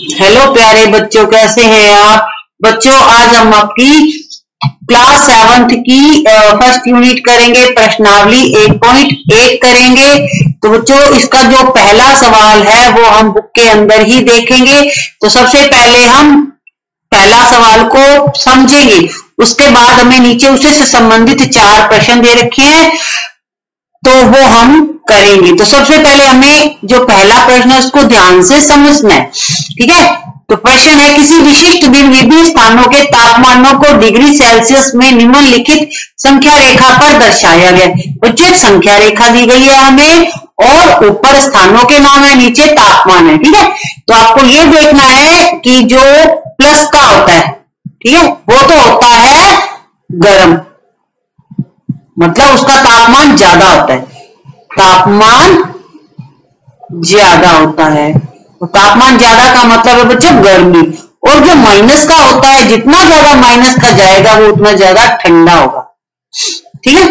Hello प्यारे बच्चों, कैसे हैं आप बच्चों। आज हम आपकी क्लास 7th की फर्स्ट यूनिट करेंगे, प्रश्नावली 1.1 करेंगे। तो बच्चों इसका जो पहला सवाल है वो हम बुक के अंदर ही देखेंगे। तो सबसे पहले हम पहला सवाल को समझेंगे, उसके बाद हमें नीचे उसे से संबंधित 4 प्रश्न दे रखे हैं तो वो हम करेंगे। तो सबसे पहले हमें जो पहला प्रश्न है उसको ध्यान से समझना है, ठीक है। तो प्रश्न है, किसी विशिष्ट दिन विभिन्न स्थानों के तापमानों को डिग्री सेल्सियस में निम्नलिखित संख्या रेखा पर दर्शाया गया। बच्चों एक संख्या रेखा दी गई है हमें और ऊपर स्थानों के नाम है, नीचे तापमान है, ठीक है। तो आपको ये देखना है कि जो प्लस का होता है, ठीक है, वो तो होता है गर्म, मतलब उसका तापमान ज्यादा होता है, तापमान ज्यादा होता है। तो तापमान ज्यादा का मतलब है बच्चों गर्मी। और जो माइनस का होता है, जितना ज्यादा माइनस का जाएगा वो उतना ज्यादा ठंडा होगा, ठीक है।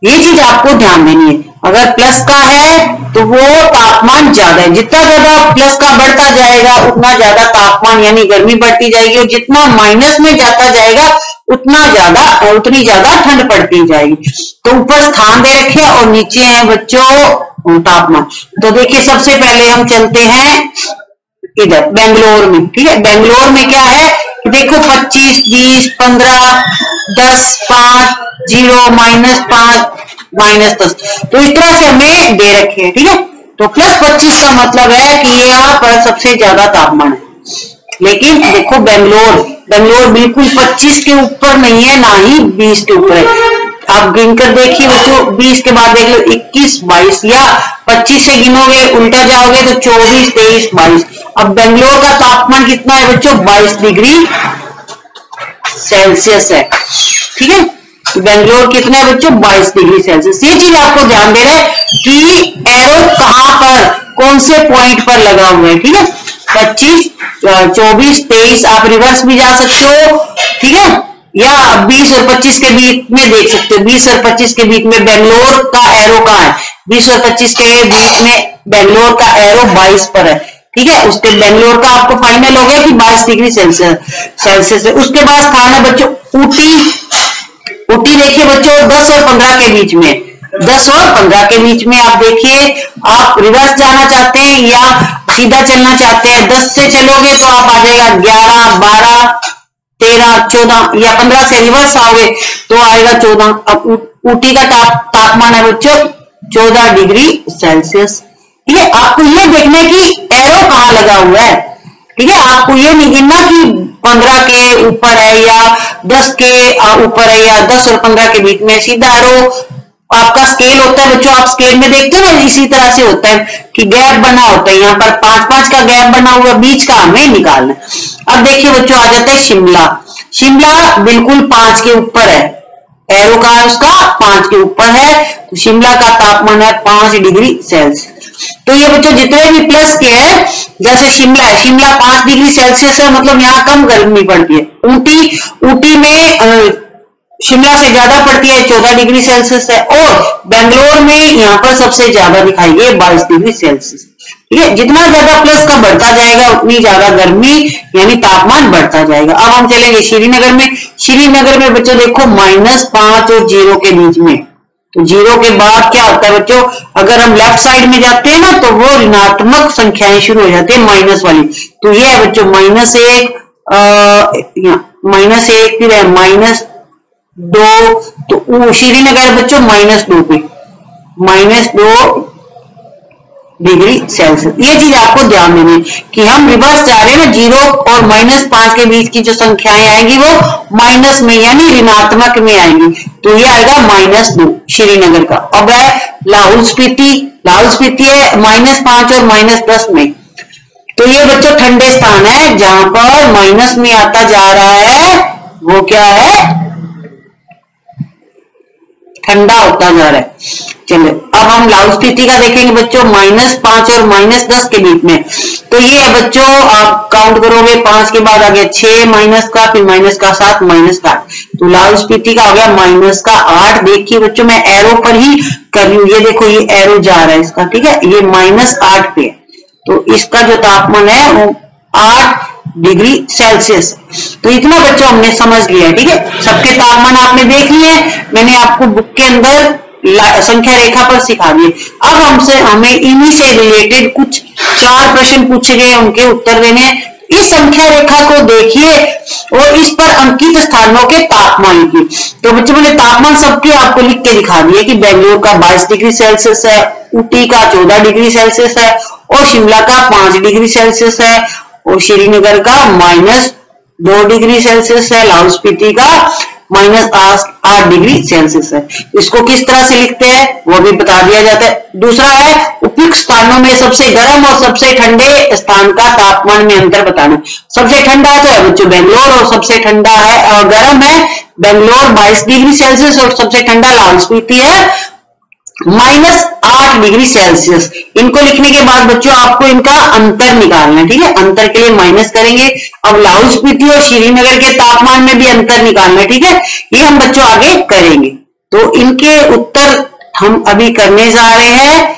ये चीज आपको ध्यान देनी है। अगर प्लस का है तो वो तापमान ज्यादा है, जितना ज्यादा प्लस का बढ़ता जाएगा उतना ज्यादा तापमान यानी गर्मी बढ़ती जाएगी, और जितना माइनस में जाता जाएगा उतनी ज्यादा ठंड पड़ती जाएगी। तो ऊपर स्थान दे रखे और नीचे है बच्चों तापमान। तो देखिए सबसे पहले हम चलते हैं इधर बेंगलोर में, ठीक है। बेंगलोर में क्या है, देखो 25, 20, 15, 10, 5, 0, -5, -10। तो इस तरह से हमें दे रखे हैं, ठीक है। तो +25 का मतलब है कि ये यहाँ पर सबसे ज्यादा तापमान है। लेकिन देखो बेंगलोर बिल्कुल 25 के ऊपर नहीं है, ना ही 20 के ऊपर है। आप गिनकर देखिए बच्चों, 20 के बाद देख लो 21, 22, या 25 से गिनोगे उल्टा जाओगे तो 24, 23, 22। अब बेंगलोर का तापमान कितना है बच्चों, 22 डिग्री सेल्सियस है, ठीक है। बेंगलोर कितना है बच्चों, 22 डिग्री सेल्सियस। ये चीज आपको ध्यान देना है कि एरो कहां पर, कौन से पॉइंट पर लगा हुआ है, ठीक है। 25, 24, 23 आप रिवर्स भी जा सकते हो, ठीक है, या 20 और 25 के बीच में देख सकते हो। 20 और 25 के बीच में बेंगलोर का एरो कहां है, 20 और 25 के बीच में बेंगलोर का एरो 22 पर है, ठीक है। उसके बेंगलोर का आपको फाइनल हो गया कि 22 डिग्री सेल्सियस है। उसके बाद स्थान है बच्चों ऊटी देखिए बच्चों 10 और 15 के बीच में, 10 और 15 के बीच में आप देखिए, आप रिवर्स जाना चाहते हैं या सीधा चलना चाहते हैं। 10 से चलोगे तो आप आ जाएगा 11, 12, 13, 14, या 15 से रिवर्स आओगे तो आएगा 14। अब ऊटी का तापमान है बच्चों 14 डिग्री सेल्सियस, ठीक है। आपको ये देखना है कि एरो कहां लगा हुआ है, ठीक है। आपको ये नहीं गिनना कि 15 के ऊपर है या 10 के ऊपर है या 10 और 15 के बीच में। सीधा एरो आपका स्केल होता है बच्चों, आप स्केल में देखते हो ना, इसी तरह से होता है कि गैप बना होता है, यहाँ पर 5-5 का गैप बना हुआ, बीच का हमें निकालना है। अब देखिए बच्चों आ जाता है शिमला बिल्कुल 5 के ऊपर है, एरो का है उसका 5 के ऊपर है। तो शिमला का तापमान है 5 डिग्री सेल्सियस। तो ये बच्चों जितने भी प्लस के हैं, जैसे शिमला 5 डिग्री सेल्सियस है, मतलब यहाँ कम गर्मी पड़ती है। ऊटी में शिमला से ज्यादा पड़ती है, 14 डिग्री सेल्सियस है। और बेंगलोर में यहाँ पर सबसे ज्यादा दिखाई गई 22 डिग्री सेल्सियस, ठीक है। जितना ज्यादा प्लस का बढ़ता जाएगा उतनी ज्यादा गर्मी यानी तापमान बढ़ता जाएगा। अब हम चलेंगे श्रीनगर में बच्चों देखो -5 और 0 के बीच में। तो 0 के बाद क्या होता है बच्चों, अगर हम लेफ्ट साइड में जाते हैं ना तो वो ऋणात्मक संख्याएं शुरू हो जाती है, माइनस वाली। तो ये है बच्चों -1, फिर है -2। तो श्रीनगर बच्चों -2 पे, -2 डिग्री सेल्सियस। ये चीज आपको ध्यान देनी है कि हम रिवर्स जा रहे हैं ना, 0 और -5 के बीच की जो संख्याएं आएंगी वो माइनस में यानी ऋणात्मक में आएंगी। तो ये आएगा -2 श्रीनगर का। अब है लाहौल स्पीति है -5 और -10 में। तो ये बच्चों ठंडे स्थान है जहां पर माइनस में आता जा रहा है, वो क्या है, ठंडा होता जा रहा है। चलो अब हम लाहौल स्पीति का देखेंगे बच्चों, -5 और -10 के बीच में। तो ये है बच्चों, आप काउंट करोगे 5 के बाद आ गया 6 माइनस का, फिर -7 -8। तो लाहौल स्पीति का हो गया -8। देखिए बच्चों मैं एरो पर ही कर रही हूँ, ये देखो ये एरो जा रहा है इसका, ठीक है, ये -8 पे है। तो इसका जो तापमान है वो 8 डिग्री सेल्सियस। तो इतना बच्चों हमने समझ लिया, ठीक है। सबके तापमान आपने देख लिए, मैंने आपको बुक के अंदर संख्या रेखा पर सिखा दिए। अब हमें इन्हीं से रिलेटेड कुछ 4 प्रश्न पूछे गए, उनके उत्तर देने हैं। इस संख्या रेखा को देखिए और इस पर अंकित स्थानों के तापमान की। तो बच्चों मैंने तापमान सबके आपको लिख के दिखा दिए कि बेंगलोर का 22 डिग्री सेल्सियस है, ऊटी का 14 डिग्री सेल्सियस है और शिमला का 5 डिग्री सेल्सियस है और श्रीनगर का -2 डिग्री सेल्सियस है, लाहौल स्पीति का -8 डिग्री सेल्सियस है। इसको किस तरह से लिखते हैं वो भी बता दिया जाता है। दूसरा है उपयुक्त स्थानों में सबसे गर्म और सबसे ठंडे स्थान का तापमान में अंतर बताना। सबसे ठंडा तो है बच्चों बेंगलोर और सबसे ठंडा है और गर्म है बेंगलोर 22 डिग्री सेल्सियस और सबसे ठंडा लाहौल स्पीति है -8 डिग्री सेल्सियस। इनको लिखने के बाद बच्चों आपको इनका अंतर निकालना है, ठीक है। अंतर के लिए माइनस करेंगे। अब लाहौल स्पीति और श्रीनगर के तापमान में भी अंतर निकालना है, ठीक है। ये हम बच्चों आगे करेंगे। तो इनके उत्तर हम अभी करने जा रहे हैं।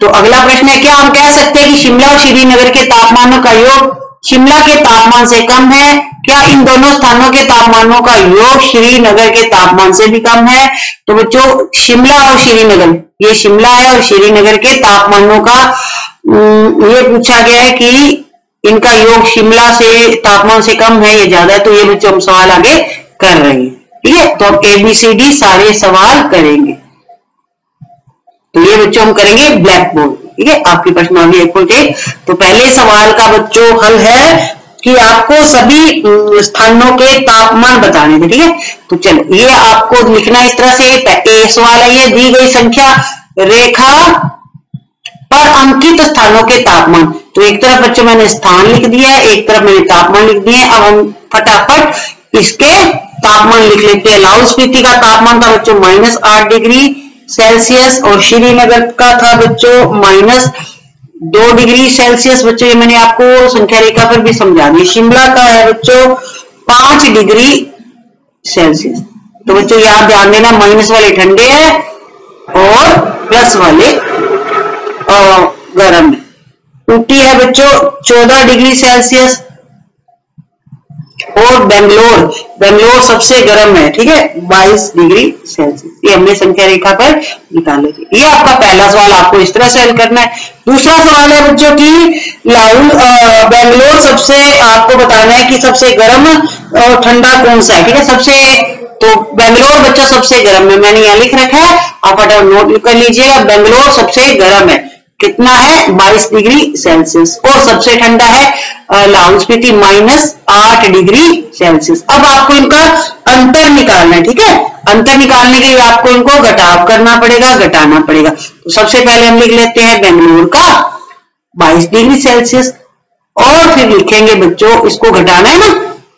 तो अगला प्रश्न है, क्या हम कह सकते हैं कि शिमला और श्रीनगर के तापमानों का योग शिमला के तापमान से कम है? क्या इन दोनों स्थानों के तापमानों का योग श्रीनगर के तापमान से भी कम है? तो बच्चों शिमला और श्रीनगर, ये शिमला है और श्रीनगर के तापमानों का ये पूछा गया है कि इनका योग शिमला से तापमान से कम है या ज्यादा है। तो ये बच्चों हम सवाल आगे कर रहे हैं, ठीक है। तो हम ABCD सारे सवाल करेंगे। तो ये बच्चों हम करेंगे ब्लैक बोर्ड, ठीक है। आपकी प्रश्नावली 1.1। तो पहले सवाल का बच्चों हल है कि आपको सभी स्थानों के तापमान बताने थे, ठीक है। तो चलो ये आपको लिखना इस तरह से। सवाल है, ये दी गई संख्या रेखा पर अंकित स्थानों के तापमान। तो एक तरफ बच्चों मैंने स्थान लिख दिया है, एक तरफ मैंने तापमान लिख दिए। अब हम फटाफट इसके तापमान लिख लेते हैं। लाहौल स्पीति का तापमान था बच्चों -8 डिग्री सेल्सियस और श्रीनगर का था बच्चों -2 डिग्री सेल्सियस। बच्चों ये मैंने आपको संख्या रेखा पर भी समझा दी। शिमला का है बच्चों 5 डिग्री सेल्सियस। तो बच्चों यहां ध्यान देना, माइनस वाले ठंडे हैं और प्लस वाले गर्म है। ऊटी है बच्चों 14 डिग्री सेल्सियस और बेंगलोर सबसे गर्म है, ठीक है, 22 डिग्री सेल्सियस। ये हमने संख्या रेखा पर निकाले थे। ये आपका पहला सवाल, आपको इस तरह से हल करना है। दूसरा सवाल है बच्चों की बेंगलोर सबसे, आपको बताना है कि सबसे गर्म और ठंडा कौन सा है, ठीक है। सबसे, तो बेंगलोर बच्चों सबसे गर्म है, मैंने यहाँ लिख रखा है, आप फटाफट नोट कर लीजिएगा। बेंगलोर सबसे गर्म है, कितना है 22 डिग्री सेल्सियस और सबसे ठंडा है लाहौल स्पीति -8 डिग्री सेल्सियस। अब आपको इनका अंतर निकालना है, ठीक है। अंतर निकालने के लिए आपको इनको घटाव करना पड़ेगा, घटाना पड़ेगा। तो सबसे पहले हम लिख लेते हैं बेंगलोर का 22 डिग्री सेल्सियस और फिर लिखेंगे बच्चों, इसको घटाना है ना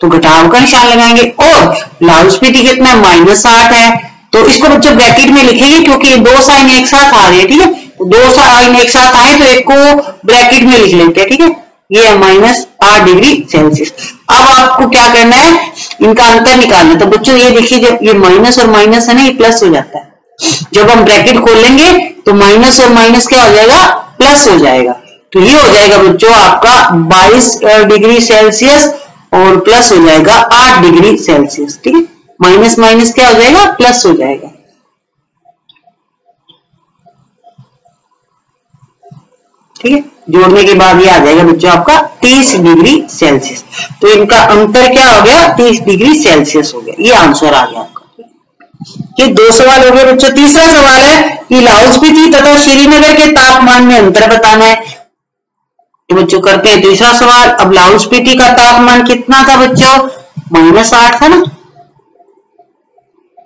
तो घटाव का निशान लगाएंगे। और लाहौल स्पीति कितना -8 है, तो इसको बच्चों ब्रैकेट में लिखेंगे क्योंकि ये दो साइन एक साथ आ रहे हैं, ठीक है। दो साइन एक साथ आए तो एक को ब्रैकेट में लिख लेते हैं, ठीक है। ये है -8 डिग्री सेल्सियस। अब आपको क्या करना है, इनका अंतर निकालना है। तो बच्चों ये देखिए, जब ये माइनस और माइनस है ना, ये प्लस हो जाता है। जब हम ब्रैकेट खोलेंगे तो माइनस और माइनस क्या हो जाएगा, प्लस हो जाएगा। तो ये हो जाएगा बच्चों आपका 22 डिग्री सेल्सियस और प्लस हो जाएगा 8 डिग्री सेल्सियस, ठीक है। माइनस माइनस क्या हो जाएगा, प्लस हो जाएगा, ठीक है। जोड़ने के बाद ये आ जाएगा बच्चों आपका 30 डिग्री सेल्सियस। तो इनका अंतर क्या हो गया, 30 डिग्री सेल्सियस हो गया। ये आंसर आ गया आपका। ये 2 सवाल हो गए बच्चों। तीसरा सवाल है कि लाहौल स्पीति तथा श्रीनगर के तापमान में अंतर बताना है। तो बच्चों करते हैं तीसरा सवाल। अब लाहौल स्पीति का तापमान कितना था बच्चों, -8 था ना।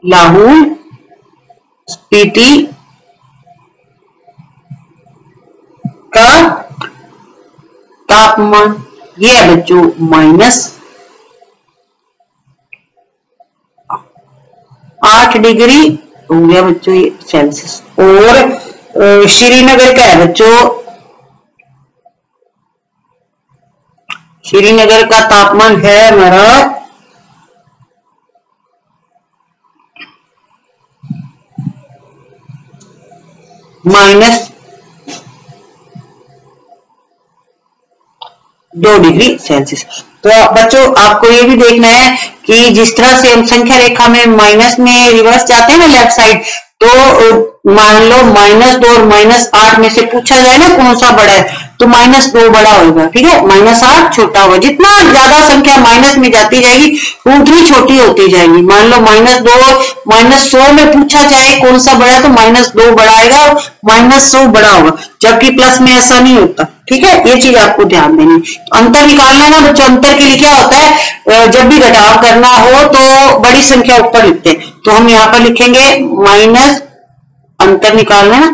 लाहौल स्पीति का तापमान ये है बच्चों -8 डिग्री हो गया बच्चों ये सेल्सियस। और श्रीनगर का है बच्चों, श्रीनगर का तापमान है हमारा 2 डिग्री सेल्सियस। तो बच्चों आपको ये भी देखना है कि जिस तरह से हम संख्या रेखा में माइनस में रिवर्स जाते हैं ना लेफ्ट साइड, तो मान लो -2 और -8 में से पूछा जाए ना कौन सा बड़ा है, तो -2 बड़ा होगा, ठीक है, -8 छोटा होगा। जितना ज्यादा संख्या माइनस में जाती जाएगी उतनी छोटी होती जाएगी। मान लो -2 -100 में पूछा जाए कौन सा बड़ा है, तो -2 बड़ा आएगा और -100 बड़ा होगा, जबकि प्लस में ऐसा नहीं होता, ठीक है। ये चीज आपको ध्यान देनी। तो अंतर निकालना है ना बच्चों, अंतर के लिए क्या होता है, जब भी घटाव करना हो तो बड़ी संख्या ऊपर लिखते हैं, तो हम यहाँ पर लिखेंगे माइनस, अंतर निकालना है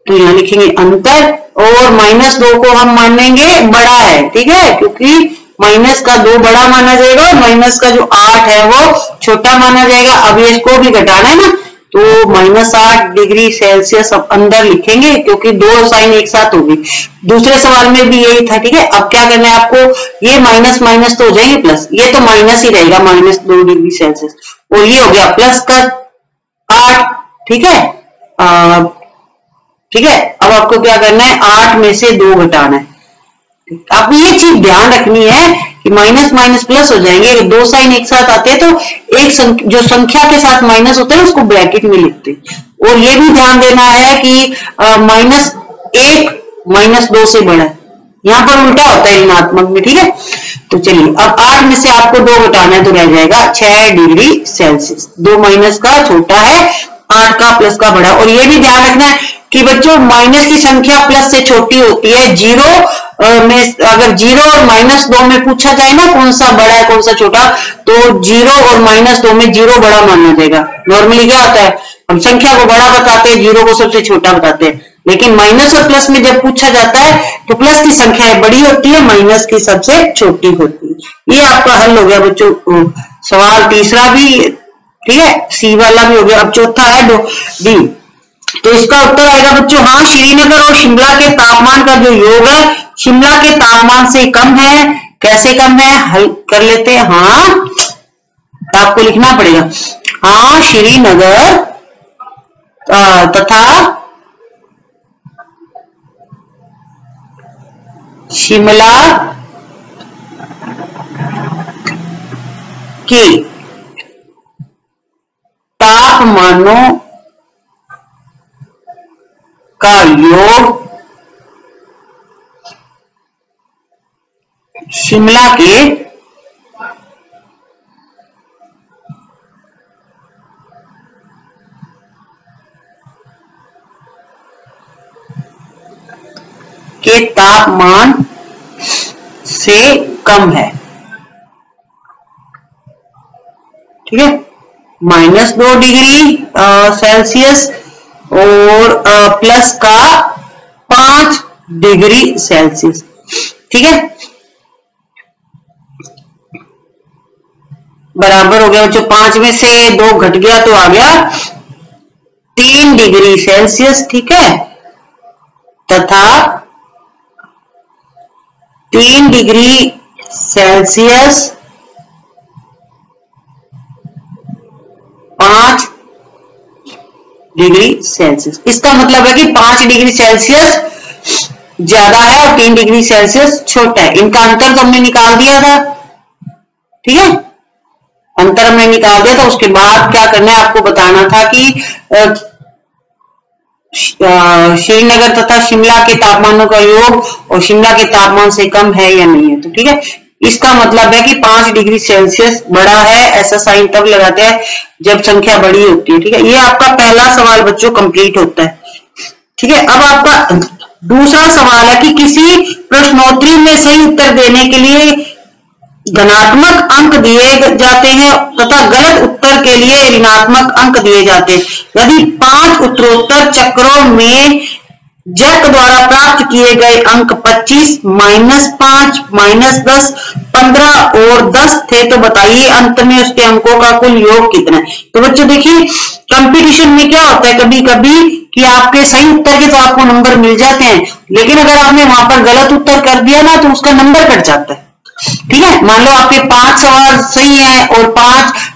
तो यहाँ लिखेंगे अंतर, और -2 को हम मानेंगे बड़ा है, ठीक है, क्योंकि माइनस का 2 बड़ा माना जाएगा और माइनस का जो 8 है वो छोटा माना जाएगा। अब इसको भी घटाना है ना, तो -8 डिग्री सेल्सियस अब अंदर लिखेंगे, क्योंकि 2 साइन एक साथ होगी। दूसरे सवाल में भी यही था, ठीक है। अब क्या करना है आपको, ये माइनस माइनस तो हो जाएंगे प्लस, ये तो माइनस ही रहेगा -2 डिग्री सेल्सियस, और ये हो गया प्लस का 8, ठीक है। ठीक है, अब आपको क्या करना है, 8 में से 2 घटाना है। आपको ये चीज ध्यान रखनी है कि माइनस माइनस प्लस हो जाएंगे, 2 साइन एक साथ आते हैं तो एक जो संख्या के साथ माइनस होते हैं उसको ब्रैकेट में लिखते हैं। और ये भी ध्यान देना है कि -1 -2 से बड़ा है, यहाँ पर उल्टा होता है ऋणात्मक में, ठीक है। तो चलिए अब 8 में से आपको 2 घटाना है, तो रह जाएगा 6 डिग्री सेल्सियस। 2 माइनस का छोटा है, 8 का प्लस का बड़ा। और ये भी ध्यान रखना है कि बच्चों माइनस की संख्या प्लस से छोटी होती है। 0 में अगर 0 और -2 में पूछा जाए ना कौन सा बड़ा है कौन सा छोटा, तो 0 और -2 में 0 बड़ा माना जाएगा। नॉर्मली क्या होता है, हम संख्या को बड़ा बताते हैं, 0 को सबसे छोटा बताते हैं, लेकिन माइनस और प्लस में जब पूछा जाता है तो प्लस की संख्या बड़ी होती है, माइनस की सबसे छोटी होती है। ये आपका हल हो गया बच्चों, सवाल तीसरा भी, ठीक है, सी वाला भी हो गया। अब चौथा है डी, तो इसका उत्तर आएगा बच्चों हाँ, श्रीनगर और शिमला के तापमान का जो योग है शिमला के तापमान से कम है। कैसे कम है, हल कर लेते हैं। हाँ, तो आपको लिखना पड़ेगा, हाँ श्रीनगर तथा शिमला के तापमानों का योग शिमला के तापमान से कम है, ठीक है। -2 डिग्री सेल्सियस और प्लस का 5 डिग्री सेल्सियस, ठीक है, बराबर हो गया बच्चों। 5 में से 2 घट गया तो आ गया 3 डिग्री सेल्सियस, ठीक है, तथा 3 डिग्री सेल्सियस 5 डिग्री सेल्सियस। इसका मतलब है कि 5 डिग्री सेल्सियस ज्यादा है और 3 डिग्री सेल्सियस छोटा है। इनका अंतर तो हमने निकाल दिया था, ठीक है, अंतर हमने निकाल दिया था। उसके बाद क्या करना है आपको बताना था कि श्रीनगर तथा शिमला के तापमानों का योग और शिमला के तापमान से कम है या नहीं है। तो ठीक है, इसका मतलब है कि 5 डिग्री सेल्सियस बड़ा है, ऐसा साइन तब लगाते हैं जब संख्या बड़ी होती है, ठीक है। ये आपका पहला सवाल बच्चों कंप्लीट होता है, ठीक है। अब आपका दूसरा सवाल है कि किसी प्रश्नोत्तरी में सही उत्तर देने के लिए धनात्मक अंक दिए जाते हैं तथा गलत उत्तर के लिए ऋणात्मक अंक दिए जाते हैं। यदि 5 उत्तरोत्तर चक्रों में जैक द्वारा प्राप्त किए गए अंक 25, -5, -10, 15 और 10 थे, तो बताइए अंत में उसके अंकों का कुल योग कितना है। तो बच्चों देखिए, कंपटीशन में क्या होता है कभी कभी कि आपके सही उत्तर के तो आपको नंबर मिल जाते हैं, लेकिन अगर आपने वहां पर गलत उत्तर कर दिया ना तो उसका नंबर कट जाता है, ठीक है। मान लो आपके 5 सवाल सही है और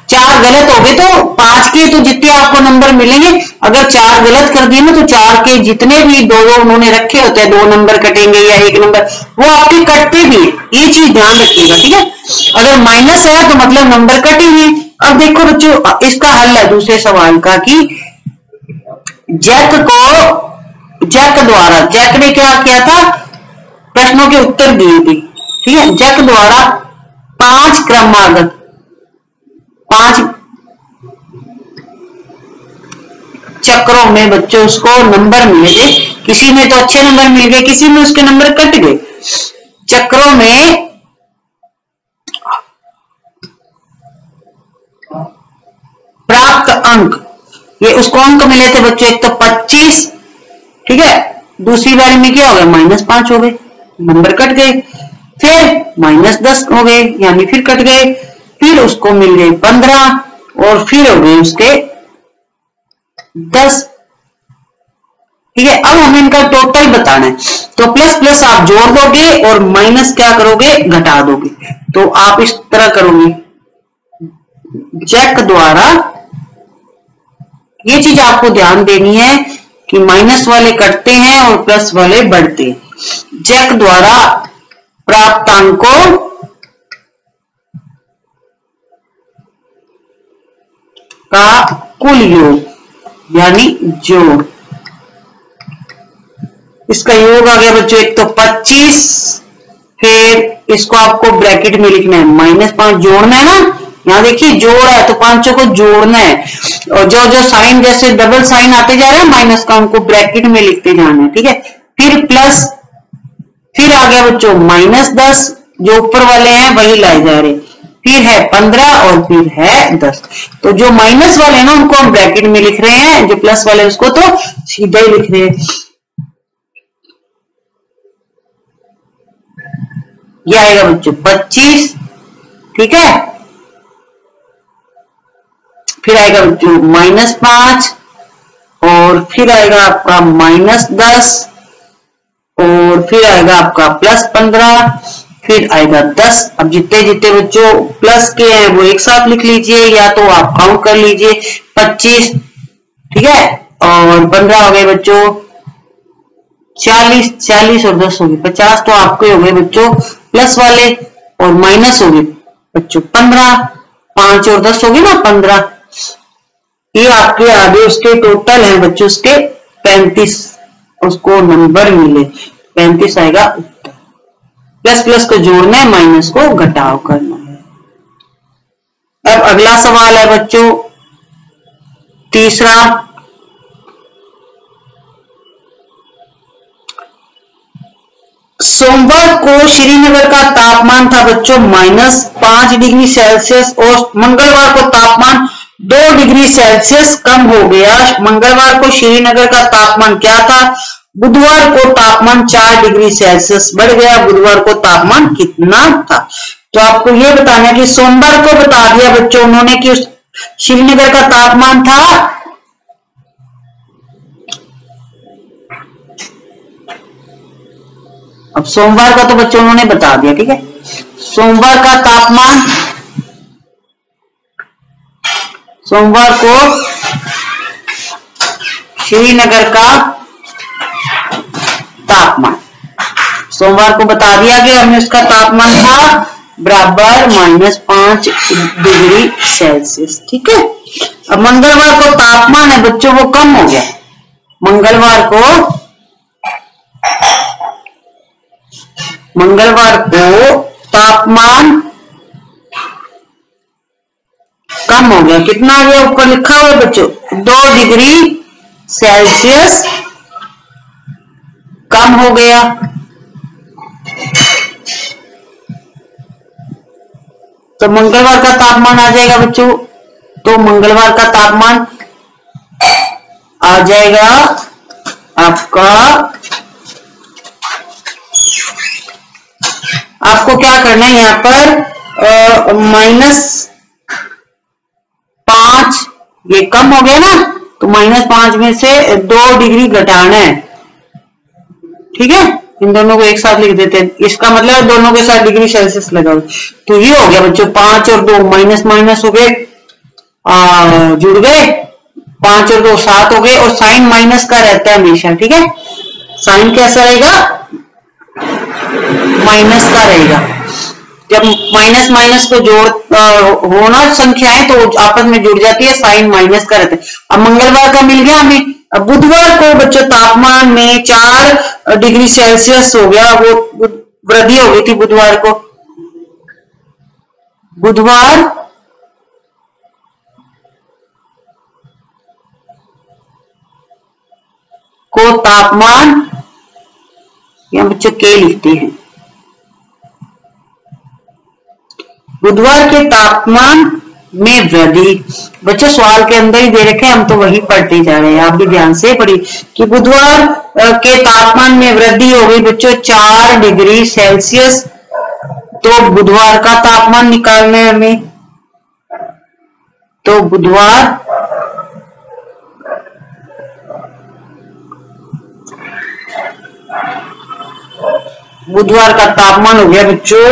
4 4 गलत हो गए तो 5 के तो जितने आपको नंबर मिलेंगे, अगर 4 गलत कर दिए ना तो 4 के जितने भी दो उन्होंने रखे होते हैं, 2 नंबर कटेंगे या 1 नंबर, वो आपके कटते भी, ये चीज ध्यान रखिएगा, ठीक है। अगर माइनस है तो मतलब नंबर कटेंगे। अब देखो बच्चों, इसका हल है दूसरे सवाल का कि जैक द्वारा, जैक ने क्या किया था, प्रश्नों के उत्तर दिए थे, ठीक है। जैक द्वारा 5 क्रमागत 5 चक्रों में बच्चों उसको नंबर मिले थे, किसी में तो अच्छे नंबर मिल गए, किसी में उसके नंबर कट गए। चक्रों में प्राप्त अंक, ये उसको अंक मिले थे बच्चों, एक तो 25, ठीक है, दूसरी बारी में क्या हो गया, -5 हो गए, नंबर कट गए। फिर -10 हो गए, यानी फिर कट गए, फिर उसको मिल गए 15 और फिर हो गए उसके 10, ठीक है। अब हमें इनका टोटल बताना है, तो प्लस प्लस आप जोड़ दोगे और माइनस क्या करोगे, घटा दोगे। तो आप इस तरह करोगे, जैक द्वारा, ये चीज आपको ध्यान देनी है कि माइनस वाले कटते हैं और प्लस वाले बढ़ते हैं। जैक द्वारा प्राप्त अंकों का कुल योग यानी जोड़, इसका योग आ गया बच्चों, एक तो 25, फिर इसको आपको ब्रैकेट में लिखना है, -5 जोड़ना है ना, यहाँ देखिए जोड़ है तो 5 को जोड़ना है, और जो जो साइन जैसे डबल साइन आते जा रहे हैं माइनस का, उनको ब्रैकेट में लिखते जाना है, ठीक है। फिर प्लस, फिर आ गया बच्चों -10, जो ऊपर वाले हैं वही लाए जा रहे, फिर है 15 और फिर है 10। तो जो माइनस वाले हैं ना उनको हम ब्रैकेट में लिख रहे हैं, जो प्लस वाले उसको तो सीधा ही लिख रहे हैं। ये आएगा बच्चों 25, ठीक है। फिर आएगा बच्चों -5 और फिर आएगा आपका -10 और फिर आएगा आपका +15, फिर आएगा 10। अब जितने जितने बच्चों प्लस के हैं वो एक साथ लिख लीजिए, या तो आप काउंट कर लीजिए, 25, ठीक है, और 15 हो गए बच्चों 40, 40 और 10 हो गए 50, तो आपके हो गए बच्चों प्लस वाले, और माइनस हो गए बच्चों 15, 5 और 10 हो गए ना 15। ये आपके आगे उसके टोटल है बच्चों, उसके 35 उसको नंबर मिले, 35 आएगा। प्लस प्लस को जोड़ना है, माइनस को घटाव करना है। अब अगला सवाल है बच्चों तीसरा, सोमवार को श्रीनगर का तापमान था बच्चों -5 डिग्री सेल्सियस और मंगलवार को तापमान 2 डिग्री सेल्सियस कम हो गया। मंगलवार को श्रीनगर का तापमान क्या था, बुधवार को तापमान 4 डिग्री सेल्सियस बढ़ गया, बुधवार को तापमान कितना था। तो आपको यह बताना है कि सोमवार को बता दिया बच्चों उन्होंने कि श्रीनगर का तापमान था अब सोमवार का तो बच्चों उन्होंने बता दिया, ठीक है। सोमवार का तापमान, सोमवार को श्रीनगर का तापमान सोमवार को बता दिया कि हमने उसका तापमान था बराबर -5 डिग्री सेल्सियस, ठीक है। अब मंगलवार को तापमान है बच्चों वो कम हो गया, मंगलवार को तापमान कम हो गया, कितना आ गया, ऊपर लिखा हुआ बच्चों 2 डिग्री सेल्सियस कम हो गया। तो मंगलवार का तापमान आ जाएगा बच्चों, तो मंगलवार का तापमान आ जाएगा आपका, आपको क्या करना है यहाँ पर -5, ये कम हो गया ना, तो -5 में से 2 डिग्री घटाना है, ठीक है। इन दोनों को एक साथ लिख देते हैं, इसका मतलब दोनों के साथ डिग्री सेल्सियस लगाओ, तो ये हो गया बच्चों 5 और 2 माइनस माइनस हो गए जुड़ गए, 5 और 2 7 हो गए, और साइन माइनस का रहता है हमेशा, ठीक है। साइन कैसा रहेगा, माइनस का रहेगा। जब माइनस माइनस को जोड़ होना संख्याएं तो आपस में जुड़ जाती है, साइन माइनस का रहता है। अब मंगलवार का मिल गया हमें। अब बुधवार को बच्चों तापमान में 4 डिग्री सेल्सियस हो गया, वो वृद्धि हो गई थी बुधवार को। बुधवार को तापमान, या बच्चों के लिखते हैं, बुधवार के तापमान में वृद्धि। बच्चों सवाल के अंदर ही दे रखे, हम तो वही पढ़ते जा रहे हैं, आप भी ध्यान से पढ़िए कि बुधवार के तापमान में वृद्धि हो गई बच्चों 4 डिग्री सेल्सियस। तो बुधवार का तापमान निकालना है हमें, तो बुधवार का तापमान हो गया बच्चों,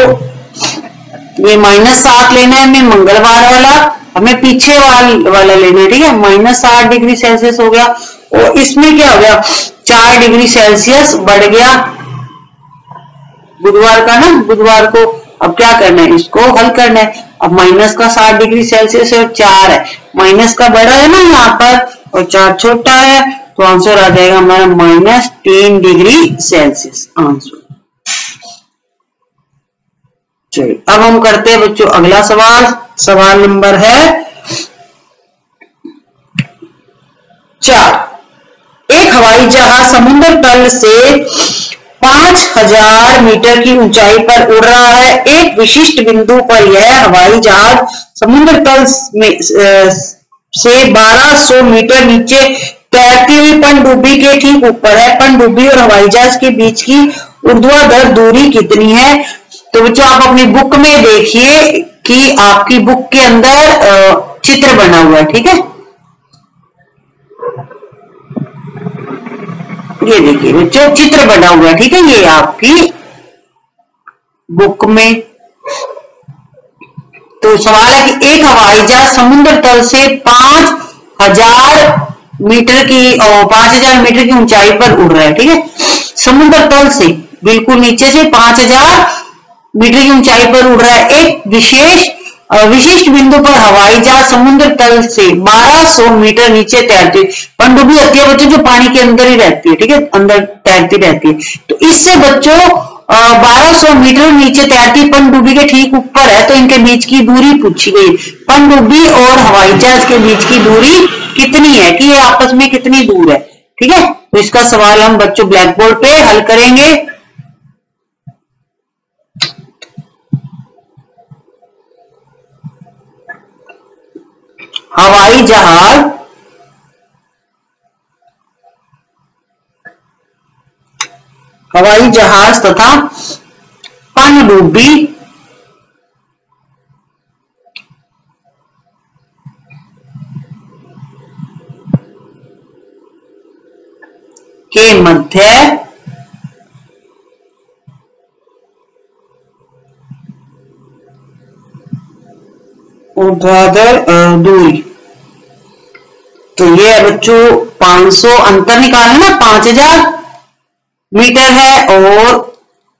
ये -7 लेना है हमें, मंगलवार वाला हमें पीछे वाला लेना है, ठीक है। -8 डिग्री सेल्सियस हो गया, और इसमें क्या हो गया, 4 डिग्री सेल्सियस बढ़ गया बुधवार का ना। बुधवार को अब क्या करना है, इसको हल करना है। अब माइनस का 7 डिग्री सेल्सियस और 4 है, माइनस का बड़ा है ना यहाँ पर, और 4 छोटा है, तो आंसर आ जाएगा हमारा -3 डिग्री सेल्सियस आंसर। चलिए अब हम करते हैं बच्चों अगला सवाल। सवाल नंबर है 4। एक हवाई जहाज समुद्र तल से 5000 मीटर की ऊंचाई पर उड़ रहा है। एक विशिष्ट बिंदु पर यह हवाई जहाज समुद्र तल से 1200 मीटर नीचे तैरती हुई पनडुब्बी के ठीक ऊपर है। पनडुब्बी और हवाई जहाज के बीच की ऊर्ध्वाधर दूरी कितनी है? तो बच्चों आप अपनी बुक में देखिए कि आपकी बुक के अंदर चित्र बना हुआ है, ठीक है। ये देखिए बच्चों चित्र बना हुआ है, ठीक है, ये आपकी बुक में। तो सवाल है कि एक हवाई जहाज समुद्र तल से 5000 मीटर की ऊंचाई पर उड़ रहा है, ठीक है। समुद्र तल से बिल्कुल नीचे से 5000 मीटर की ऊंचाई पर उड़ रहा है। एक विशिष्ट बिंदु पर हवाई जहाज समुद्र तल से 1200 मीटर नीचे तैरती है। पनडुब्बी होती है बच्चों जो पानी के अंदर ही रहती है, ठीक है, अंदर तैरती रहती है। तो इससे बच्चों 1200 मीटर नीचे तैरती पनडुब्बी के ठीक ऊपर है, तो इनके बीच की दूरी पूछी गई। पनडुब्बी और हवाई जहाज के बीच की दूरी कितनी है, कि ये आपस में कितनी दूर है, ठीक है। तो इसका सवाल हम बच्चों ब्लैक बोर्ड पे हल करेंगे। हवाई जहाज तथा पनडुब्बी के मध्य ऊर्ध्वाधर दूरी, तो ये है बच्चों 500 अंतर निकालना ना, 5000 मीटर है और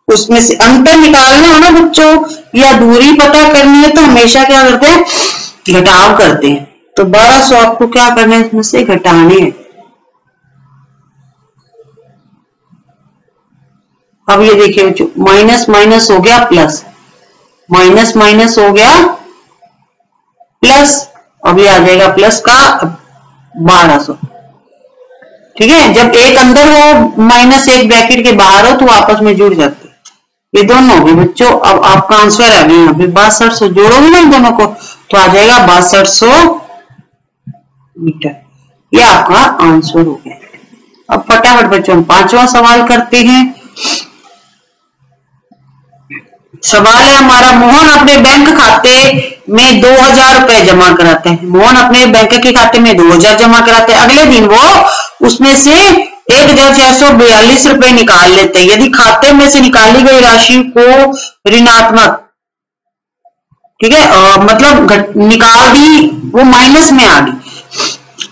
उसमें से अंतर निकालना है ना बच्चों, या दूरी पता करनी है, तो हमेशा क्या करते हैं, घटाव करते हैं। तो 1200 आपको क्या करना है, इसमें से घटाने हैं। अब ये देखिए बच्चों माइनस माइनस हो गया प्लस, माइनस माइनस हो गया प्लस, अब ये आ जाएगा प्लस का 1200, ठीक है। जब एक अंदर हो माइनस एक ब्रैकेट के बाहर हो तो आपस में जुड़ जाते हैं, ये दोनों हो गए बच्चों। अब आपका आंसर आ गया यहाँ पे 6200, जोड़ोगे ना इन दोनों को तो आ जाएगा 6200 मीटर, ये आपका आंसर हो गया। अब फटाफट बच्चों हम 5वां सवाल करते हैं। सवाल है हमारा, मोहन अपने बैंक खाते में 2000 रुपए जमा कराते हैं। मोहन अपने बैंक के खाते में 2000 जमा कराते हैं। अगले दिन वो उसमें से 1642 रुपए निकाल लेते हैं। यदि खाते में से निकाली गई राशि को ऋणात्मक ठीक है, मतलब निकाल दी, वो माइनस में आ गई।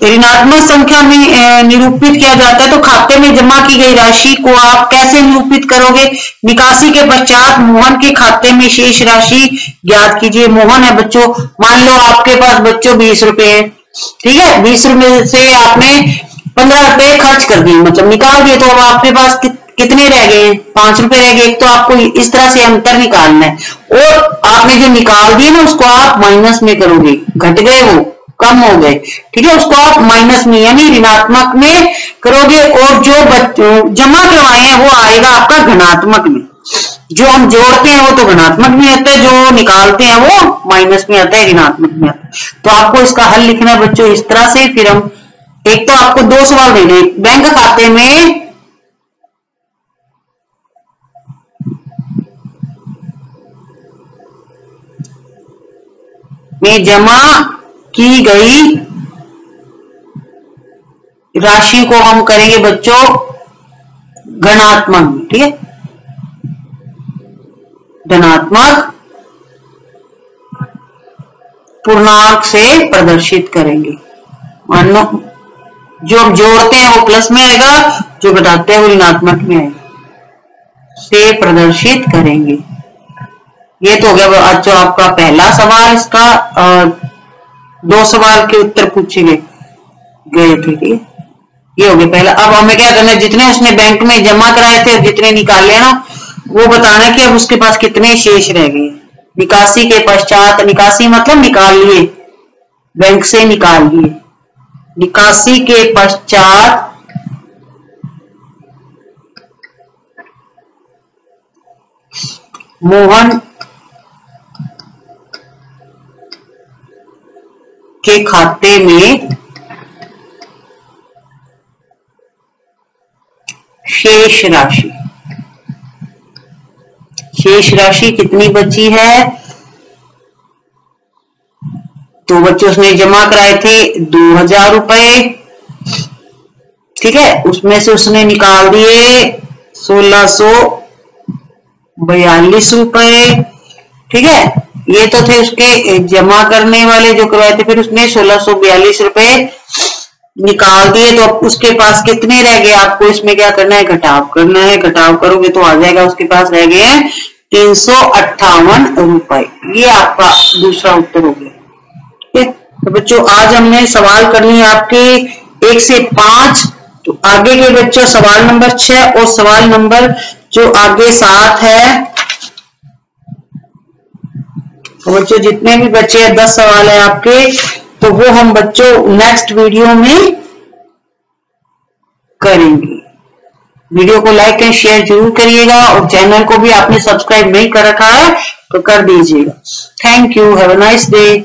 ऋणात्मक संख्या में निरूपित किया जाता है, तो खाते में जमा की गई राशि को आप कैसे निरूपित करोगे? निकासी के पश्चात मोहन के खाते में शेष राशि ज्ञात कीजिए। मोहन है बच्चों, मान लो आपके पास बच्चों 20 रुपए है, ठीक है, 20 रुपए से आपने 15 रुपए खर्च कर दिए, मतलब निकाल दिए, तो अब आपके पास कितने रह गए? 5 रुपए रह गए। तो आपको इस तरह से अंतर निकालना है, और आपने जो निकाल दिए ना उसको आप माइनस में करोगे, घट गए वो, कम हो गए, ठीक है, उसको आप माइनस में यानी ऋणात्मक में करोगे, और जो जमा करवाए हैं वो आएगा आपका धनात्मक में। जो हम जोड़ते हैं वो तो धनात्मक में आता है, जो निकालते हैं वो माइनस में आता है, ऋणात्मक में आता है। तो आपको इसका हल लिखना है बच्चों इस तरह से। फिर हम एक तो आपको 2 सवाल दे दें, बैंक खाते में जमा की गई राशि को हम करेंगे बच्चों धनात्मक, ठीक है, धनात्मक पूर्णांक से प्रदर्शित करेंगे। मान लो जो हम जोड़ते हैं वो प्लस में आएगा, जो घटाते हैं वो ऋणात्मक में आएगा, से प्रदर्शित करेंगे। ये तो हो गया आज जो आपका पहला सवाल, इसका 2 सवाल के उत्तर पूछे गए थे, ठीक है, ये हो गया पहला। अब हमें क्या करना है, जितने उसने बैंक में जमा कराए थे और जितने निकाले ना वो बताना कि अब उसके पास कितने शेष रह गए। निकासी के पश्चात, निकासी मतलब निकाल लिए, बैंक से निकाल लिए, निकासी के पश्चात मोहन के खाते में शेष राशि कितनी बची है? तो बच्चों उसने जमा कराए थे 2000 रुपए, ठीक है, उसमें से उसने निकाल दिए 1642 रुपए, ठीक है, ये तो थे उसके जमा करने वाले जो करवाए थे। फिर उसने 1642 रुपए निकाल दिए, तो अब उसके पास कितने रह गए? आपको इसमें क्या करना है, घटाव करना है। घटाव करोगे तो आ जाएगा उसके पास रह गए हैं 358 रुपए। ये आपका दूसरा उत्तर हो गया, ठीक है। तो बच्चों आज हमने सवाल करनी है आपके 1 से 5, तो आगे के बच्चों सवाल नंबर 6 और सवाल नंबर जो आगे 7 है। तो बच्चों जितने भी बच्चे 10 सवाल है आपके, तो वो हम बच्चों नेक्स्ट वीडियो में करेंगे। वीडियो को लाइक एंड शेयर जरूर करिएगा, और चैनल को भी आपने सब्सक्राइब नहीं कर रखा है तो कर दीजिएगा। Thank you, have a nice day.